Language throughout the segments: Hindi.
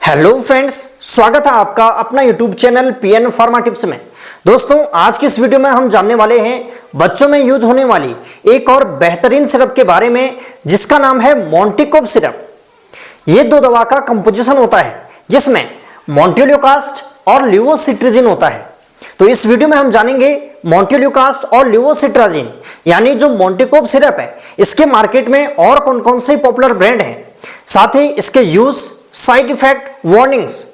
हेलो फ्रेंड्स, स्वागत है आपका अपना YouTube channel PN pharma tips में। दोस्तों, आज की इस वीडियो में हम जानने वाले हैं बच्चों में यूज होने वाली एक और बेहतरीन सिरप के बारे में, जिसका नाम है मोंटेकोब सिरप। ये दो दवा का कंपोजिशन होता है जिसमें मोंटेल्यूकास्ट और ल्यूओसिट्राजीन होता है। तो इस वीडियो में हम जानेंगे मोंटेल्यूकास्ट और ल्यूओसिट्राजीन यानी जो मोंटेकोब सिरप है, इसके मार्केट में और कौन कौन से पॉपुलर ब्रांड हैं, साथ ही इसके यूज, साइड इफेक्ट, वार्निंग्स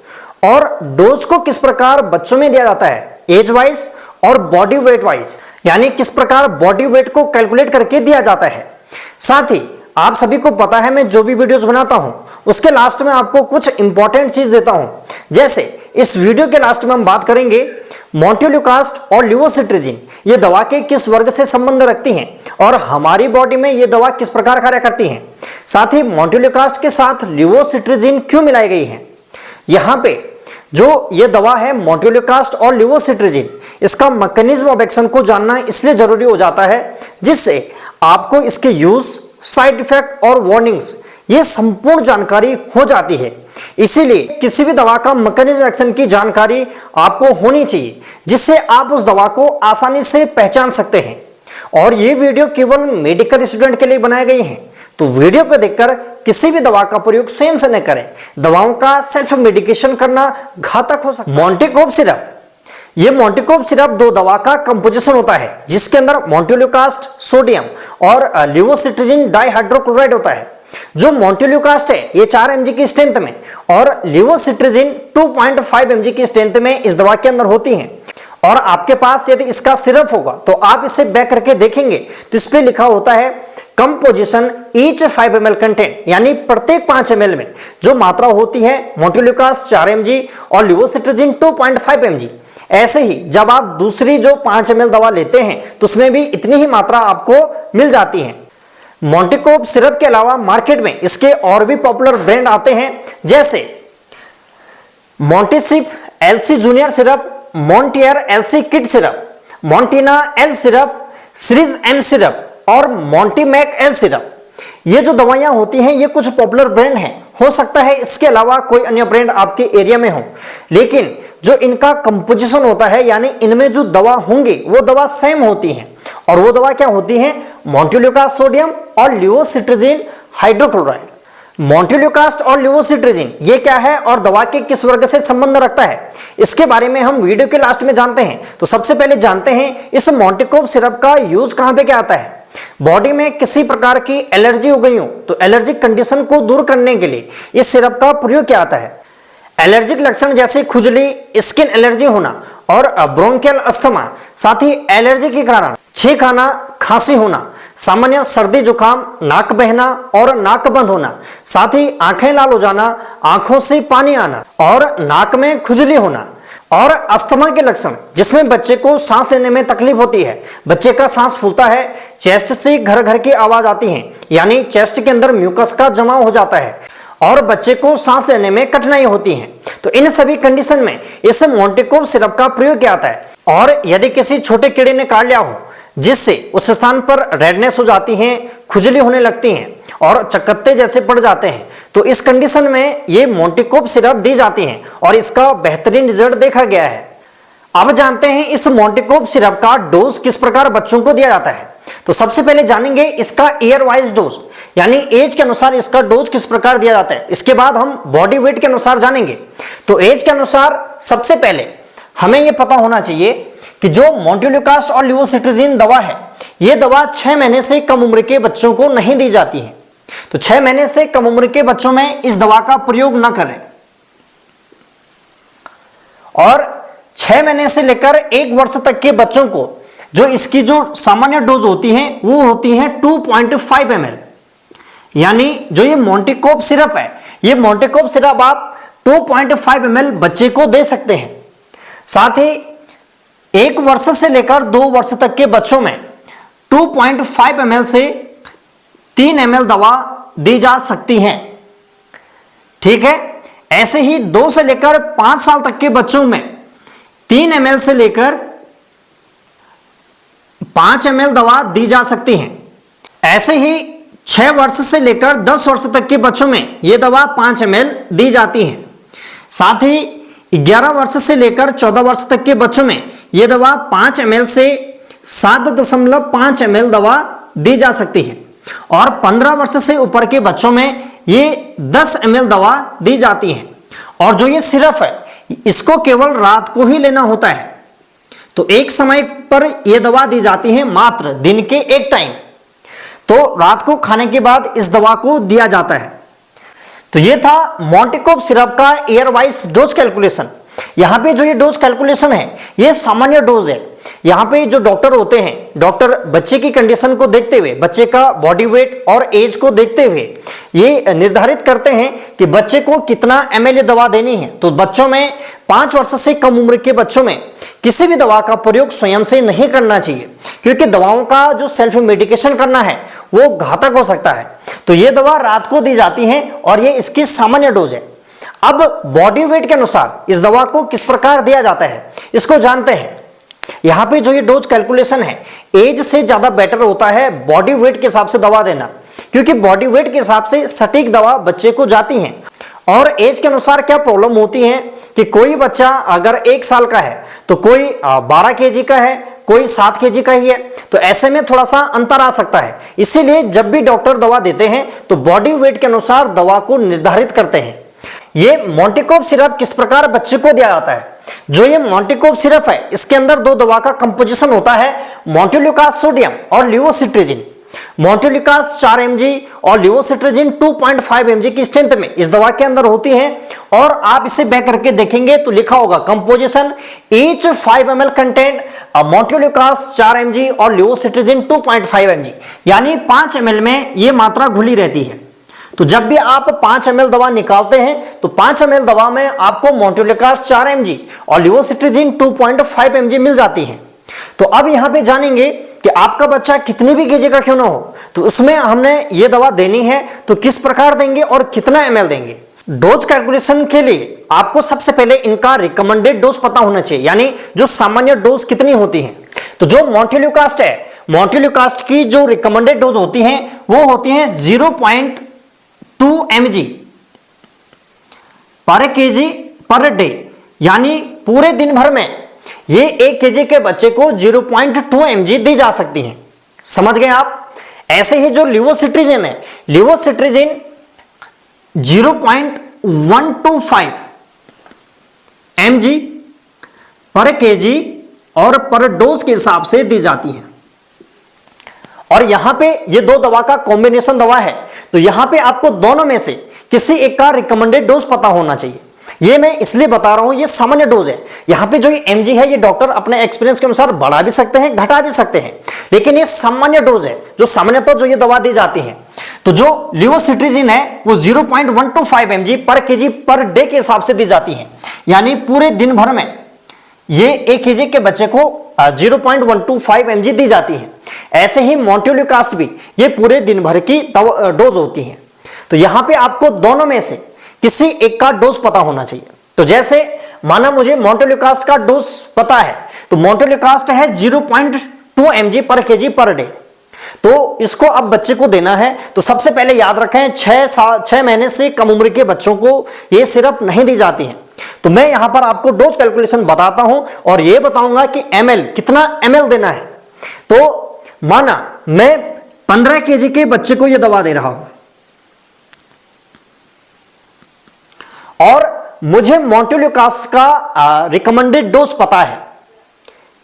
और डोज को किस प्रकार बच्चों में दिया जाता है, एज वाइज और बॉडी वेट वाइज, यानी किस प्रकार बॉडी वेट को कैलकुलेट करके दिया जाता है। साथ ही आप सभी को पता है, मैं जो भी वीडियोस बनाता हूं उसके लास्ट में आपको कुछ इंपॉर्टेंट चीज देता हूं। जैसे इस वीडियो के लास्ट में हम बात करेंगे मोंटेल्यूकास्ट और ल्यूओसिट्राजीन ये दवा के किस वर्ग से संबंध रखती हैं और हमारी बॉडी में ये दवा किस प्रकार कार्य करती हैं। साथ ही मोंटेल्यूकास्ट के साथ ल्यूओसिट्राजीन क्यों मिलाई गई है। यहाँ पे जो ये दवा है मोंटेल्यूकास्ट और ल्यूओसिट्राजीन, इसका मैकेनिज्म ऑफ एक्शन को जानना इसलिए जरूरी हो जाता है जिससे आपको इसके यूज, साइड इफेक्ट और वार्निंग्स ये संपूर्ण जानकारी हो जाती है। इसीलिए किसी भी दवा का मैकेनिज्म एक्शन की जानकारी आपको होनी चाहिए, जिससे आप उस दवा को आसानी से पहचान सकते हैं। और ये वीडियो केवल मेडिकल स्टूडेंट के लिए बनाए गए हैं, तो वीडियो को देखकर किसी भी दवा का प्रयोग स्वयं से न करें। दवाओं का सेल्फ मेडिकेशन करना घातक हो सकता है। मोंटेकोब सिरप, ये मोंटेकोब सिरप दो दवा का कंपोजिशन होता है जिसके अंदर मोंटेल्यूकास्ट सोडियम और ल्यूओसिट्राजीन डाइहाइड्रोक्लोराइड होता है। जो मोंटेल्यूकास्ट है ये 4 mg की स्ट्रेंथ में और ल्यूओसिट्राजीन 2.5 mg की स्ट्रेंथ में इस दवा के अंदर होती हैं। और आपके पास यदि इसका सिरप होगा तो आप इसे बैक करके देखेंगे तो इस पे लिखा होता है कंपोजिशन ईच 5 ml कंटेंट, यानी प्रत्येक 5 ml में जो मात्रा होती है मोंटेल्यूकास्ट 4 mg और ल्यूओसिट्राजीन 2.5 mg। ऐसे ही जब आप दूसरी जो 5 ml दवा लेते हैं तो उसमें भी इतनी ही मात्रा आपको मिल जाती है। मोंटेकोब सिरप के अलावा मार्केट में इसके और भी पॉपुलर ब्रांड आते हैं, जैसे Montesip LC junior syrup, Montier LC kid syrup, Montina L syrup, series M syrup और मोंटीमैक एल सिरप। ये जो दवाइयां होती हैं ये कुछ पॉपुलर ब्रांड हैं। हो सकता है इसके अलावा कोई अन्य ब्रांड आपके एरिया में हो, लेकिन जो इनका कंपोजिशन होता है यानी इनमें जो दवा होंगे वो दवा सेम होती हैं। और वो दवा क्या होती है? मोंटेल्यूकास्ट सोडियम और ल्यूओसिट्राजीन हाइड्रोक्लोराइड। मोंटेल्यूकास्ट और ल्यूओसिट्राजीन ये क्या है और दवा के किस वर्ग से संबंध रखता है, इसके बारे में हम वीडियो के लास्ट में जानते हैं। तो सबसे पहले जानते हैं इस मोंटेकोब सिरप का यूज कहां पे क्या आता है। बॉडी में किसी प्रकार की एलर्जी हो गई हो तो एलर्जिक कंडीशन को दूर करने के लिए इस सिरप का प्रयोग किया जाता है। एलर्जिक लक्षण जैसे खुजली, स्किन एलर्जी होना और ब्रोंकियल अस्थमा, साथ ही एलर्जी के कारण छींक आना, खांसी होना, सामान्य सर्दी जुकाम, नाक बहना और नाक बंद होना, साथ ही आंखें लाल हो जाना, आंखों से पानी आना और नाक में खुजली होना और अस्थमा के लक्षण जिसमें बच्चे को सांस लेने में तकलीफ होती है, बच्चे का सांस फूलता है, चेस्ट से घर घर की आवाज आती है यानी चेस्ट के अंदर म्यूकस का जमाव हो जाता है और बच्चे को सांस लेने में कठिनाई होती है। तो इन सभी कंडीशन में इस मोंटेकोब सिरप का प्रयोग किया जाता है। और यदि किसी छोटे कीड़े ने काट लिया हो जिससे उस स्थान पर रेडनेस हो जाती है, खुजली होने लगती है और चकत्ते जैसे पड़ जाते हैं, तो इस कंडीशन में ये मोंटेकोब सिरप दी जाती है और इसका बेहतरीन रिजल्ट देखा गया है। अब जानते हैं इस मोंटेकोब सिरप का डोज किस प्रकार बच्चों को दिया जाता है। तो सबसे पहले जानेंगे इसका ईयर वाइज डोज, यानी एज के अनुसार इसका डोज किस प्रकार दिया जाता है। इसके बाद हम बॉडी वेट के अनुसार जानेंगे। तो एज के अनुसार सबसे पहले हमें यह पता होना चाहिए कि जो मोंटेल्यूकास्ट और ल्यूओसिट्राजीन दवा है यह दवा 6 महीने से कम उम्र के बच्चों को नहीं दी जाती है। तो 6 महीने से कम उम्र के बच्चों में इस दवा का प्रयोग न करें। और 6 महीने से लेकर 1 वर्ष तक के बच्चों को जो इसकी जो सामान्य डोज होती है वो होती है 2.5 ml। यानी जो ये मोंटेकोब सिरप है, ये मोंटेकोब सिरप आप 2.5 ml बच्चे को दे सकते हैं। साथ ही 1 वर्ष से लेकर 2 वर्ष तक के बच्चों में 2.5 ml से 3 ml दवा दी जा सकती है। ठीक है, ऐसे ही 2 से लेकर 5 साल तक के बच्चों में 3 ml से लेकर 5 ml दवा दी जा सकती है। ऐसे ही 6 वर्ष से लेकर 10 वर्ष तक के बच्चों में यह दवा 5 ml दी जाती है। साथ ही 11 वर्ष से लेकर 14 वर्ष तक के बच्चों में यह दवा 5 ml से 7.5 ml दवा दी जा सकती है और 15 वर्ष से ऊपर के बच्चों में ये 10 ml दवा दी जाती है। और जो ये सिरप है इसको केवल रात को ही लेना होता है। तो एक समय पर यह दवा दी जाती है, मात्र दिन के एक टाइम, तो रात को खाने के बाद इस दवा को दिया जाता है। तो ये था मोंटेकोप सिरप का ईयर वाइज डोज कैलकुलेशन। यहाँ पे जो ये डोज कैलकुलेशन है ये सामान्य डोज है। यहाँ पे जो डॉक्टर होते हैं, डॉक्टर बच्चे की कंडीशन को देखते हुए, बच्चे का बॉडी वेट और एज को देखते हुए ये निर्धारित करते हैं कि बच्चे को कितना ml दवा देनी है। तो बच्चों में 5 वर्ष से कम उम्र के बच्चों में किसी भी दवा का प्रयोग स्वयं से नहीं करना चाहिए, क्योंकि दवाओं का जो सेल्फ मेडिकेशन करना है वो घातक हो सकता है। तो ये दवा रात को दी जाती है और ये इसकी सामान्य डोज है। अब बॉडी वेट के अनुसार इस दवा को किस प्रकार दिया जाता है इसको जानते हैं। यहाँ पे जो ये डोज कैलकुलेशन है, एज से ज्यादा बेटर होता है बॉडी वेट के हिसाब से दवा देना, क्योंकि बॉडी वेट के हिसाब से सटीक दवा बच्चे को जाती है। और एज के अनुसार क्या प्रॉब्लम होती है कि कोई बच्चा अगर 1 साल का है तो कोई 12 kg का है, कोई 7 kg का ही है, तो ऐसे में थोड़ा सा अंतर आ सकता है। इसीलिए जब भी डॉक्टर दवा देते हैं तो बॉडी वेट के अनुसार दवा को निर्धारित करते हैं। ये मोंटेकोप सिरप किस प्रकार बच्चे को दिया जाता है? जो ये मोंटेकोप सिरप है इसके अंदर 2 दवा का कंपोजिशन होता है, मोंटेल्यूकास सोडियम और लिवोसिट्रिजिन। मोंटेल्यूकास 4 mg और लिवोसिट्रिजिन 2.5 mg की स्ट्रेंथ में इस दवा के अंदर होती है। और आप इसे बैक करके देखेंगे तो लिखा होगा composition each 5 ml content montelukast 4 mg और लिवोसिट्रिजिन 2.5 mg, यानी 5 ml में ये मात्रा घुली रहती है। तो जब भी आप 5 ml दवा निकालते हैं तो 5 ml दवा में आपको मोंटेल्यूकास 4 mg और लिवोसिट्रिजिन 2.5 mg मिल जाती है। तो अब यहां पे जानेंगे कि आपका बच्चा कितनी भी केजी का क्यों ना हो, तो उसमें हमने ये दवा देनी है तो किस प्रकार देंगे और कितना ml देंगे। डोज कैलकुलेशन के लिए आपको सबसे पहले इनका रिकमेंडेड डोज पता होना चाहिए, यानी जो सामान्य डोज कितनी होती है। तो जो मोंटेल्यूकास्ट है, मोंटेल्यूकास्ट की जो रिकमेंडेड डोज होती है वो होती है 0.2 mg पर केजी पर डे, यानी पूरे दिन भर में ये 1 kg के बच्चे को 0.2 mg दी जा सकती है। समझ गए आप? ऐसे ही जो लिवोसिट्रिजिन है, लिवोसिट्रिजिन 0.125 mg पर केजी और पर डोज के हिसाब से दी जाती है। और यहां पे ये 2 दवा का कॉम्बिनेशन दवा है, तो यहां पे आपको दोनों में से किसी एक का रिकमेंडेड डोज पता होना चाहिए। ये मैं इसलिए बता रहा हूं, ये सामान्य डोज है। यहां पे जो ये mg है ये डॉक्टर अपने एक्सपीरियंस के अनुसार बढ़ा भी सकते हैं, घटा भी सकते हैं, लेकिन ये सामान्य डोज है जो सामान्यतः जो ये दवा दी जाती है। तो जो लिवोसिट्रिजिन है वो 0.125 mg पर केजी पर डे के हिसाब से दी जाती है, यानी पूरे दिन भर में ये 1 kg के बच्चे को 0.125 mg दी जाती है। ऐसे ही मोंटेल्यूकास्ट भी ये पूरे दिन भर की डोज होती है। तो यहां पे आपको दोनों में से किसी एक का डोज पता होना चाहिए। तो जैसे माना मुझे मोंटेल्यूकास्ट का डोज पता है, तो मोंटेल्यूकास्ट है 0.2 mg पर केजी पर डे। तो इसको अब बच्चे को देना है, तो सबसे पहले याद रखें 6 महीने से कम उम्र के बच्चों को ये सिरप नहीं दी जाती है। तो मैं यहां पर आपको डोज कैलकुलेशन बताता हूं और ये बताऊंगा कि ml कितना ml देना है। तो माना मैं 15 kg के बच्चे को यह दवा दे रहा हूं और मुझे मोंटेल्यूकास्ट का रिकमेंडेड डोज पता है,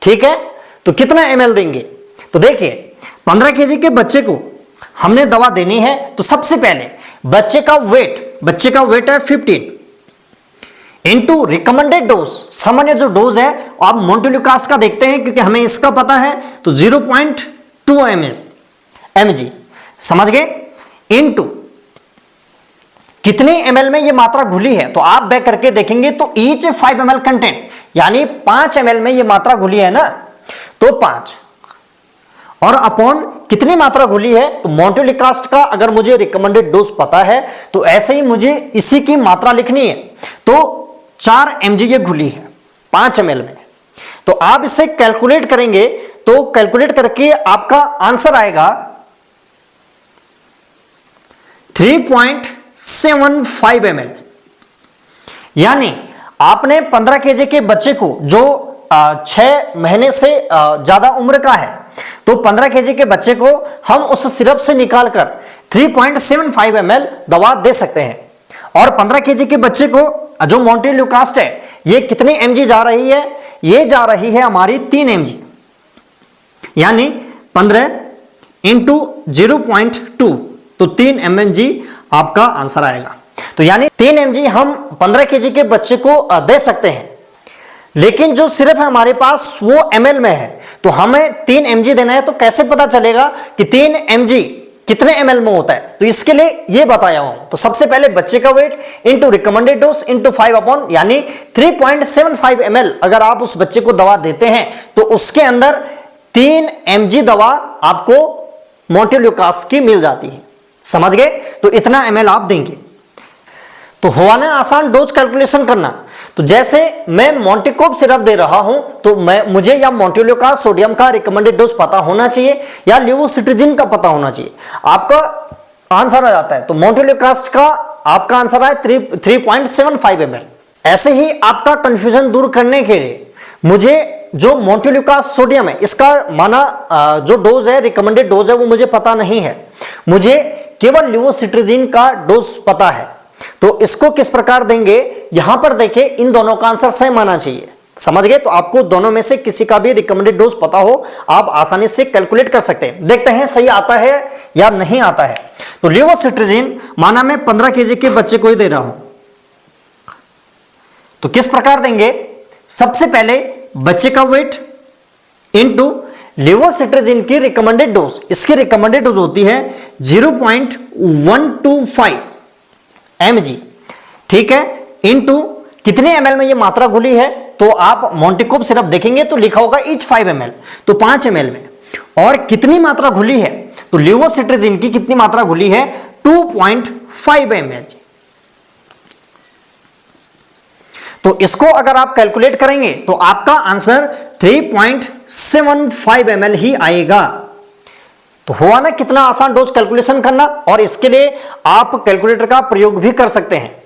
ठीक है, तो कितना ml देंगे। तो देखिए 15 kg के बच्चे को हमने दवा देनी है, तो सबसे पहले बच्चे का वेट है 15 इंटू रिकमेंडेड डोज, सामान्य जो डोज है आप मोंटेल्यूकास्ट का देखते हैं क्योंकि हमें इसका पता है, तो 0.2 mg, समझ गए, इंटू कितने ml में ये मात्रा घुली है। तो आप बैक करके देखेंगे तो ईच 5 ml कंटेंट, यानी 5 ml में ये मात्रा घुली है ना, तो 5 और अपॉन कितनी मात्रा घुली है। तो मोंटेल्यूकास्ट का अगर मुझे रिकमेंडेड डोज पता है तो ऐसे ही मुझे इसी की मात्रा लिखनी है। तो 4 mg ये घुली है 5 ml में। तो आप इसे कैलकुलेट करेंगे, तो कैलकुलेट करके आपका आंसर आएगा 3.75 ml, यानी आपने 15 केजी के बच्चे को जो 6 महीने से ज्यादा उम्र का है, तो 15 केजी के बच्चे को हम उस सिरप से निकालकर 3.75 ml दवा दे सकते हैं। और 15 केजी के बच्चे को जो मोंटेल्यूकास्ट है ये कितनी mg जा रही है, ये जा रही है हमारी 3 mg, यानी 15 इंटू 0.2, तो 3 mg आपका आंसर आएगा। तो यानी 3 mg हम 15 केजी के बच्चे को दे सकते हैं, लेकिन जो सिर्फ हमारे पास वो ml में है, तो हमें 3 mg देना है। तो कैसे पता चलेगा कि 3 mg कितने ml में होता है? तो इसके लिए ये बताया हूं। तो सबसे पहले बच्चे का weight into recommended dose into 5 upon, यानी 3.75 ml अगर आप उस बच्चे को दवा देते हैं तो उसके अंदर 3 mg दवा आपको मोंटेल्यूकास्ट की मिल जाती है। समझ गए? तो इतना ml आप देंगे। तो हुआ ना आसान डोज कैलकुलेशन करना। तो जैसे मैं मोंटेकोब सिरप दे रहा हूं, तो मुझे या मोंटेल्यूकास्ट सोडियम का रिकमेंडेड डोज पता होना चाहिए या लेवोसिट्राजिन का पता होना चाहिए। आपका आंसर आ जाता है। तो मोंटेल्यूकास्ट का आपका आंसर है 3.75 ml। ऐसे ही आपका कंफ्यूजन दूर करने के लिए मुझे जो मोंटेल्यूकास्ट सोडियम है इसका माना जो डोज है, रिकमेंडेड डोज है, वो मुझे पता नहीं है। मुझे केवल लेवोसिट्राजिन का डोज पता है। तो इसको किस प्रकार देंगे, यहां पर देखिए इन दोनों का आंसर सेम आना चाहिए। समझ गए? तो आपको दोनों में से किसी का भी रिकमेंडेड डोज पता हो, आप आसानी से कैलकुलेट कर सकते हैं। देखते हैं सही आता है या नहीं आता है। तो लेवोसिट्राजिन माना मैं 15 केजी के बच्चे को ही दे रहा हूं, तो किस प्रकार देंगे? सबसे पहले बच्चे का वेट इंटू लेवोसिट्राजिन की रिकमेंडेड डोज। इसकी रिकमेंडेड डोज होती है 0.125 mg, ठीक है, इंटू कितने ml में ये मात्रा घुली है? तो आप मोंटेकोब सिरप देखेंगे तो लिखा होगा each 5 ml, तो 5 ml में। और कितनी मात्रा घुली है? तो लेवोसिट्राजिन की कितनी मात्रा घुली है? 2.5 ml। तो इसको अगर आप कैलकुलेट करेंगे तो आपका आंसर 3.75 ml ही आएगा। तो हुआ ना कितना आसान डोज कैलकुलेशन करना, और इसके लिए आप कैलकुलेटर का प्रयोग भी कर सकते हैं।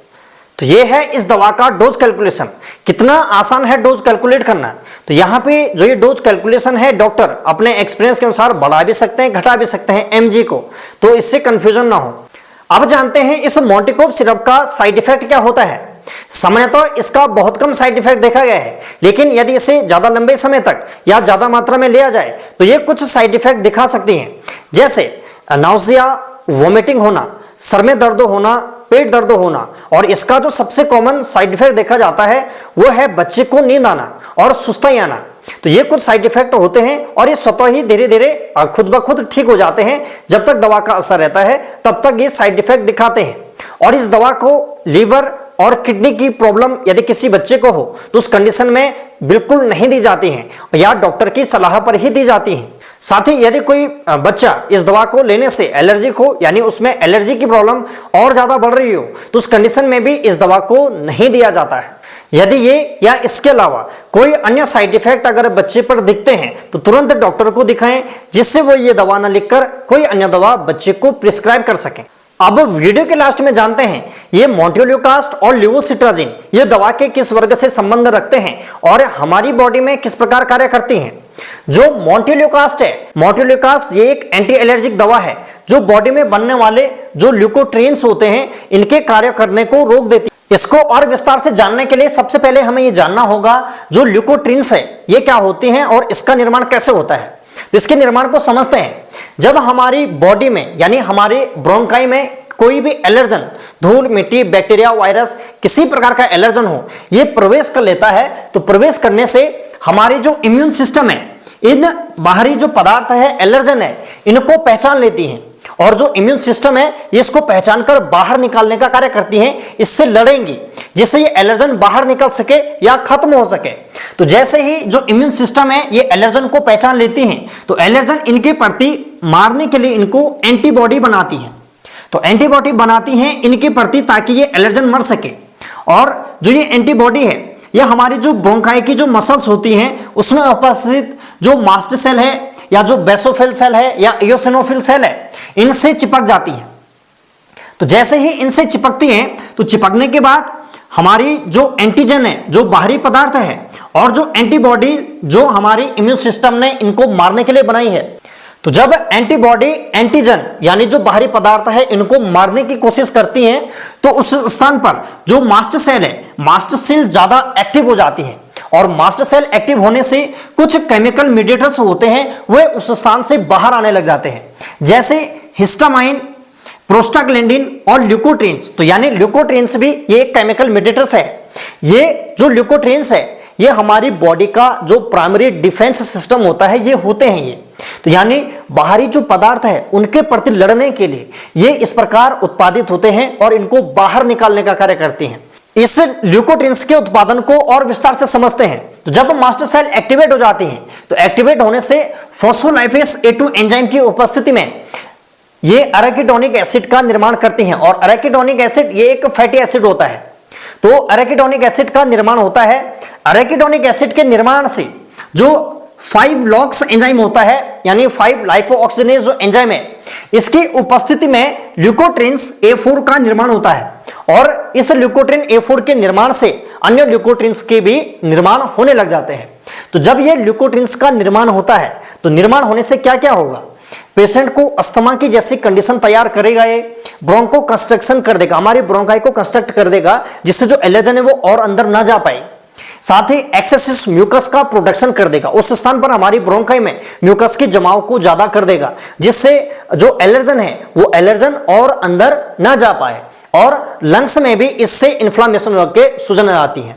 तो ये है इस दवा का डोज कैलकुलेशन। कितना आसान है डोज कैलकुलेट करना। तो यहां पे जो ये डोज कैलकुलेशन है, डॉक्टर अपने एक्सपीरियंस के अनुसार बढ़ा भी सकते हैं, घटा भी सकते हैं mg को, तो इससे कंफ्यूजन ना हो। अब जानते हैं इस मोंटेकोब सिरप का साइड इफेक्ट क्या होता है। सामान्यतः तो इसका बहुत कम साइड इफेक्ट देखा गया है, लेकिन यदि इसे ज्यादा लंबे समय तक या ज्यादा मात्रा में लिया जाए तो ये कुछ साइड इफेक्ट दिखा सकती हैं, जैसे नाउजिया, वोमिटिंग होना, सर में दर्द होना, पेट दर्द होना। और इसका जो सबसे कॉमन साइड इफेक्ट देखा जाता है वो है बच्चे को नींद आना और सुस्ती आना। तो ये कुछ साइड इफेक्ट होते हैं और ये स्वतः ही धीरे धीरे खुद ब खुद ठीक हो जाते हैं। जब तक दवा का असर रहता है तब तक ये साइड इफेक्ट दिखाते हैं। और इस दवा को लीवर और किडनी की प्रॉब्लम यदि किसी बच्चे को हो तो उस कंडीशन में बिल्कुल नहीं दी जाती हैं या डॉक्टर की सलाह पर ही दी जाती हैं। साथ ही यदि कोई बच्चा इस दवा को लेने से एलर्जिक हो, यानी उसमें एलर्जी की प्रॉब्लम और ज्यादा बढ़ रही हो, तो उस कंडीशन में भी इस दवा को नहीं दिया जाता है। यदि ये या इसके अलावा कोई अन्य साइड इफेक्ट अगर बच्चे पर दिखते हैं तो तुरंत डॉक्टर को दिखाएं, जिससे वो ये दवा न लिखकर कोई अन्य दवा बच्चे को प्रिस्क्राइब कर सकें। अब वीडियो के लास्ट में जानते हैं ये मोंटेल्यूकास्ट और लेवोसिट्राजिन ये दवा के किस वर्ग से संबंध रखते हैं और हमारी बॉडी में किस प्रकार कार्य करती हैं। जो मोंटेल्यूकास्ट है, मोंटेल्यूकास्ट ये एक एंटी एलर्जिक दवा है जो बॉडी में बनने वाले जो ल्यूकोट्रिएंस होते हैं इनके कार्य करने को रोक देती है। इसको और विस्तार से जानने के लिए सबसे पहले हमें ये जानना होगा जो ल्यूकोट्रिएंस है ये क्या होती हैं और इसका निर्माण कैसे होता है। तो इसके निर्माण को समझते हैं। जब हमारी बॉडी में यानी हमारे ब्रोंकाई में कोई भी एलर्जन, धूल, मिट्टी, बैक्टीरिया, वायरस, किसी प्रकार का एलर्जन हो, ये प्रवेश कर लेता है, तो प्रवेश करने से हमारी जो इम्यून सिस्टम है इन बाहरी जो पदार्थ है, एलर्जन है, इनको पहचान लेती है और जो इम्यून सिस्टम है ये इसको पहचान कर बाहर निकालने का कार्य करती है। इससे लड़ेंगी जिससे ये एलर्जन बाहर निकल सके या खत्म हो सके। तो जैसे ही जो इम्यून सिस्टम है ये एलर्जन को पहचान लेती है तो एलर्जन इनके प्रति मारने के लिए इनको एंटीबॉडी बनाती है। तो एंटीबॉडी बनाती हैं इनके प्रति ताकि ये एलर्जन मर सके। और जो ये एंटीबॉडी है ये हमारी जो ब्रोंकाई की जो मसल्स होती हैं उसमें उपस्थित जो मास्ट सेल है या जो बेसोफिल सेल है या इयोसिनोफिल सेल है इनसे चिपक जाती है। तो जैसे ही इनसे चिपकती हैं तो चिपकने के बाद हमारी जो एंटीजन है, जो बाहरी पदार्थ है, और जो एंटीबॉडी जो हमारी इम्यून सिस्टम ने इनको मारने के लिए बनाई है। तो जब एंटीबॉडी एंटीजन यानी जो बाहरी पदार्थ है इनको मारने की कोशिश करती हैं, तो उस स्थान पर जो मास्ट सेल है, मास्ट सेल ज्यादा एक्टिव हो जाती है, और मास्ट सेल एक्टिव होने से कुछ केमिकल मीडिएटर्स होते हैं वे उस स्थान से बाहर आने लग जाते हैं, जैसे हिस्टामाइन, प्रोस्टाग्लैंडिन और ल्यूकोट्रिन्स। तो यानी ल्यूकोट्रिन्स भी ये एक केमिकल मीडिएटर्स है। ये जो ल्यूकोट्रिन्स है ये हमारी बॉडी का जो प्राइमरी डिफेंस सिस्टम होता है ये होते हैं ये। तो यानी बाहरी जो पदार्थ है उनके प्रति लड़ने के लिए ये इस प्रकार उत्पादित होते हैं और इनको बाहर निकालने का कार्य करते हैं। इस ल्यूकोट्रिन्स के उत्पादन को और विस्तार से समझते हैं। तो जब मास्टर सेल एक्टिवेट हो जाती हैं तो एक्टिवेट होने से फॉस्फोलाइपेज A2 एंजाइम की उपस्थिति में ये अराकिडोनिक एसिड का निर्माण करती हैं, और अराकिडोनिक एसिड ये एक फैटी एसिड होता है। तो अराकिडोनिक एसिड का निर्माण होता है। अराकिडोनिक एसिड के निर्माण से जो 5 लॉक्स एंजाइम होता है यानी 5 लाइपोऑक्सीजनेज जो एंजाइम है इसकी उपस्थिति में ल्यूकोट्रिन्स A4 का निर्माण होता है, और इस ल्यूकोट्रिन A4 के निर्माण से अन्य ल्यूकोट्रिन्स के भी निर्माण होने लग जाते हैं। तो जब ये ल्यूकोट्रिन्स का निर्माण होता है तो निर्माण होने से क्या क्या होगा, पेशेंट को अस्थमा की जैसी कंडीशन तैयार करेगा, ये ब्रोंको कंस्ट्रक्शन कर देगा, हमारी ब्रोंकाई को कंस्ट्रक्ट कर देगा जिससे जो एलर्जन है वो और अंदर ना जा पाए। साथ ही एक्सेसिव म्यूकस का प्रोडक्शन कर देगा, उस स्थान पर हमारी ब्रोंकाई में म्यूकस के जमाव को ज्यादा कर देगा जिससे जो एलर्जन है वो एलर्जन और अंदर ना जा पाए, और लंग्स में भी इससे इन्फ्लामेशन होकर सूजन आती है।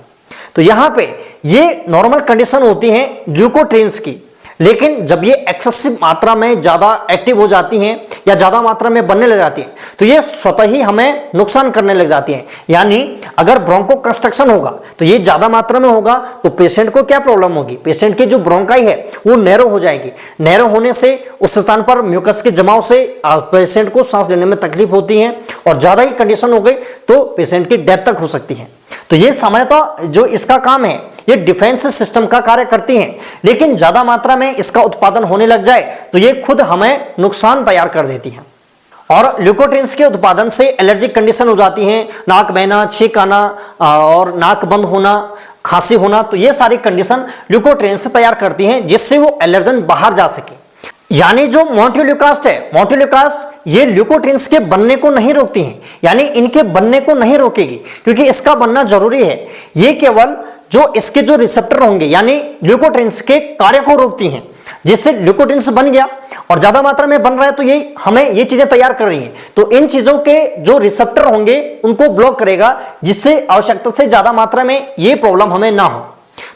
तो यहाँ पे ये नॉर्मल कंडीशन होती है ल्यूकोट्रिन्स की, लेकिन जब ये एक्सेसिव मात्रा में ज्यादा एक्टिव हो जाती हैं या ज्यादा मात्रा में बनने लग जाती हैं तो ये स्वतः ही हमें नुकसान करने लग जाती हैं। यानी अगर ब्रोंको कंस्ट्रक्शन होगा तो ये ज्यादा मात्रा में होगा तो पेशेंट को क्या प्रॉब्लम होगी, पेशेंट की जो ब्रोंकाई है वो नैरो हो जाएगी। नैरो होने से उस स्थान पर म्यूकस के जमाव से पेशेंट को सांस लेने में तकलीफ होती है, और ज्यादा ही कंडीशन हो गई तो पेशेंट की डेथ तक हो सकती है। तो ये सामान्यतः जो इसका काम है ये डिफेंस सिस्टम का कार्य करती हैं, लेकिन ज्यादा मात्रा में इसका उत्पादन होने लग जाए तो ये खुद हमें नुकसान तैयार कर देती है। और ल्यूकोट्रिन्स के उत्पादन से एलर्जिक कंडीशन हो जाती है, नाक बहना, छींक आना और नाक बंद होना, खांसी होना, तो ये सारी कंडीशन ल्यूकोट्रिन्स तैयार करती हैं जिससे वो एलर्जन बाहर जा सके। यानी जो मोंटेल्यूकास्ट है, मोंटेल्यूकास्ट ये ल्यूकोट्रिन्स के बनने को नहीं रोकती हैं, यानी इनके बनने को नहीं रोकेगी क्योंकि इसका बनना जरूरी है। ये केवल जो इसके जो रिसेप्टर होंगे यानी ल्यूकोट्रिन्स के कार्य को रोकती हैं, जिससे ल्यूकोट्रिन्स बन गया और ज्यादा मात्रा में बन रहा है तो ये हमें ये चीजें तैयार कर रही हैं, तो इन चीजों के जो रिसेप्टर होंगे उनको ब्लॉक करेगा जिससे आवश्यकता से ज्यादा मात्रा में ये प्रॉब्लम हमें ना हो।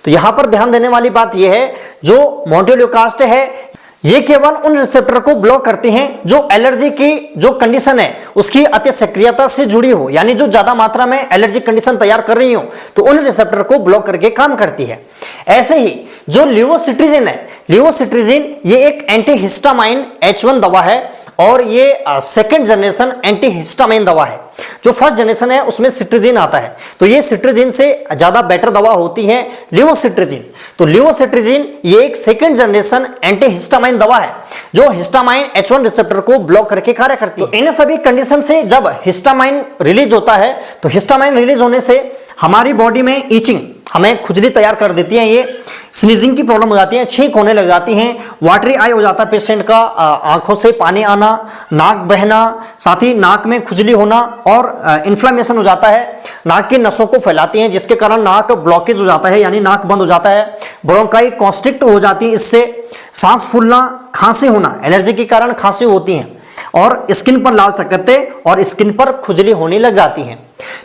तो यहां पर ध्यान देने वाली बात यह है जो मोंटेल्यूकास्ट है ये केवल उन रिसेप्टर को ब्लॉक करते हैं जो एलर्जी की जो कंडीशन है उसकी अति सक्रियता से जुड़ी हो, यानी जो ज्यादा मात्रा में एलर्जी कंडीशन तैयार कर रही हो तो उन रिसेप्टर को ब्लॉक करके काम करती है। ऐसे ही जो लिवोसिट्रिजिन है, लिवोसिट्रिजिन ये एक एंटीहिस्टामाइन H1 दवा है और ये सेकंड जनरेशन एंटीहिस्टामाइन दवा है। जो फर्स्ट जनरेशन है उसमें सिट्रिजिन आता है, तो ये सिट्रिजिन से ज्यादा बेटर दवा होती है लिवोसिट्रिजिन। तो लिवोसिट्रिजिन ये एक सेकंड जनरेशन एंटीहिस्टामाइन दवा है जो हिस्टामाइन H1 रिसेप्टर को ब्लॉक करके कार्य करती है। तो इन सभी कंडीशन से जब हिस्टामाइन रिलीज होता है तो हिस्टामाइन रिलीज होने से हमारी बॉडी में ईचिंग, हमें खुजली तैयार कर देती है, ये स्नीजिंग की प्रॉब्लम हो जाती है, छींक होने लग जाती है, वाटरी आई हो जाता है पेशेंट का, आंखों से पानी आना, नाक बहना, साथ ही नाक में खुजली होना और इन्फ्लेमेशन हो जाता है, नाक की नसों को फैलाती हैं जिसके कारण नाक ब्लॉकेज हो जाता है यानी नाक बंद हो जाता है, ब्रोंकाई कॉन्स्ट्रिक्ट हो जाती है, इससे सांस फूलना, खांसी होना, एलर्जी के कारण खांसी होती है और स्किन पर लाल चकत्ते और स्किन पर खुजली होने लग जाती है।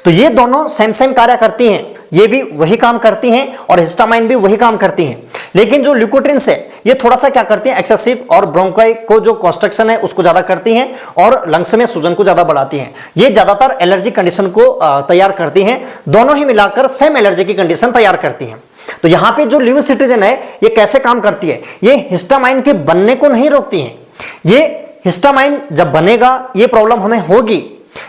तो ये दोनों सेम सेम कार्य करती हैं, ये भी वही काम करती हैं और हिस्टामाइन भी वही काम करती हैं, लेकिन जो ल्यूकोट्रिन्स है ये थोड़ा सा क्या करती हैं, एक्सेसिव और ब्रोंकाई को जो कंस्ट्रक्शन है उसको ज्यादा करती हैं और लंग्स में सूजन को ज्यादा बढ़ाती हैं। ये ज्यादातर एलर्जी कंडीशन को तैयार करती हैं, दोनों ही मिलाकर सेम एलर्जी की कंडीशन तैयार करती हैं। तो यहाँ पे जो लिवोसिट्रिजिन है ये कैसे काम करती है, ये हिस्टामाइन के बनने को नहीं रोकती है। ये हिस्टामाइन जब बनेगा ये प्रॉब्लम हमें होगी,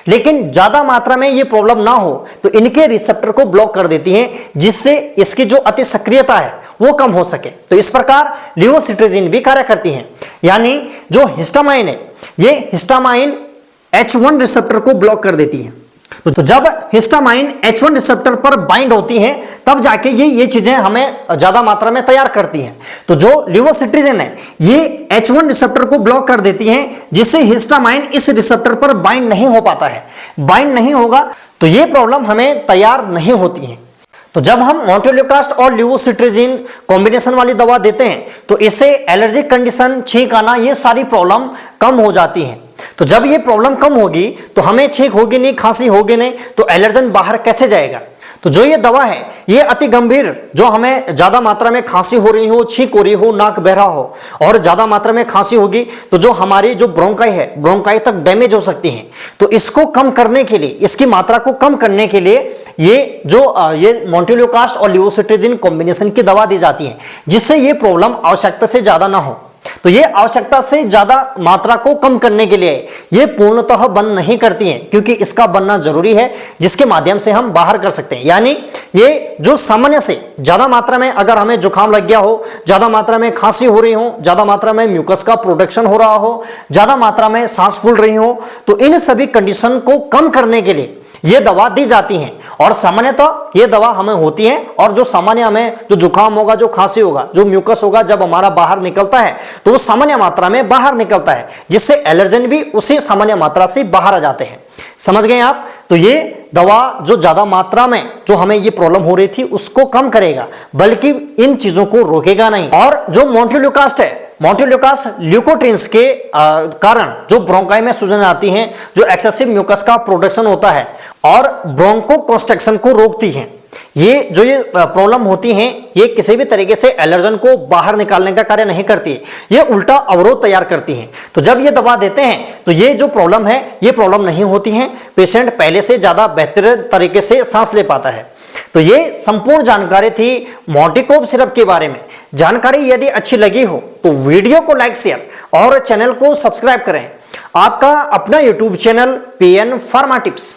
लेकिन ज्यादा मात्रा में ये प्रॉब्लम ना हो तो इनके रिसेप्टर को ब्लॉक कर देती हैं जिससे इसकी जो अति सक्रियता है वो कम हो सके। तो इस प्रकार लिवोसिट्रिजिन भी कार्य करती हैं, यानी जो हिस्टामाइन है ये हिस्टामाइन H1 रिसेप्टर को ब्लॉक कर देती है। तो जब हिस्टामाइन H1 रिसेप्टर पर बाइंड होती हैं तब जाके ये चीजें हमें ज्यादा मात्रा में तैयार करती हैं। तो जो लिवोसिट्रीजिन है ये H1 रिसेप्टर को ब्लॉक कर देती हैं, जिससे हिस्टामाइन इस रिसेप्टर पर बाइंड नहीं हो पाता है। बाइंड नहीं होगा तो ये प्रॉब्लम हमें तैयार नहीं होती है। तो जब हम मोंटेल्यूकास्ट और लिवोसिट्रीजिन कॉम्बिनेशन वाली दवा देते हैं तो इससे एलर्जिक कंडीशन, छींक आना, ये सारी प्रॉब्लम कम हो जाती है। तो जब ये प्रॉब्लम कम होगी तो हमें छींक होगी नहीं, खांसी होगी नहीं, तो एलर्जन बाहर कैसे जाएगा। तो जो ये दवा है ये अति गंभीर, जो हमें ज्यादा मात्रा में खांसी हो रही हो, छींक हो रही हो, नाक बह रहा हो और ज्यादा मात्रा में खांसी होगी तो जो हमारी जो ब्रोंकाई है, ब्रोंकाई तक डैमेज हो सकती है। तो इसको कम करने के लिए, इसकी मात्रा को कम करने के लिए ये मोंटेल्यूकास्ट और लिवोसिट्रीजिन कॉम्बिनेशन की दवा दी जाती है, जिससे ये प्रॉब्लम आवश्यकता से ज्यादा ना हो। तो ये आवश्यकता से ज्यादा मात्रा को कम करने के लिए ये पूर्णतः बंद नहीं करती हैं, क्योंकि इसका बनना जरूरी है जिसके माध्यम से हम बाहर कर सकते हैं। यानी ये जो सामान्य से ज्यादा मात्रा में अगर हमें जुकाम लग गया हो, ज्यादा मात्रा में खांसी हो रही हो, ज्यादा मात्रा में म्यूकस का प्रोडक्शन हो रहा हो, ज्यादा मात्रा में सांस फूल रही हो, तो इन सभी कंडीशन को कम करने के लिए ये दवा दी जाती है। और सामान्यतः ये दवा हमें होती है, और जो सामान्य हमें जो जुकाम होगा, जो खांसी होगा, जो म्यूकस होगा, जब हमारा बाहर निकलता है तो वो सामान्य मात्रा में बाहर निकलता है, जिससे एलर्जन भी उसी सामान्य मात्रा से बाहर आ जाते हैं। समझ गए आप। तो ये दवा जो ज्यादा मात्रा में जो हमें ये प्रॉब्लम हो रही थी उसको कम करेगा, बल्कि इन चीजों को रोकेगा नहीं। और जो मोंटेल्यूकास्ट है, मोंटेल्यूकास्ट ल्यूकोट्रिन्स के कारण जो ब्रोंकाई में सूजन आती है, जो एक्सेसिव म्यूकस का प्रोडक्शन होता है और ब्रोंको कंस्ट्रक्शन को रोकती है। ये प्रॉब्लम होती हैं ये किसी भी तरीके से एलर्जन को बाहर निकालने का कार्य नहीं करती है, ये उल्टा अवरोध तैयार करती है। तो जब ये दवा देते हैं तो ये जो प्रॉब्लम है ये प्रॉब्लम नहीं होती है, पेशेंट पहले से ज्यादा बेहतर तरीके से सांस ले पाता है। तो ये संपूर्ण जानकारी थी मोर्टिकोव सिरप के बारे में। जानकारी यदि अच्छी लगी हो तो वीडियो को लाइक, शेयर और चैनल को सब्सक्राइब करें। आपका अपना YouTube channel PN pharma tips.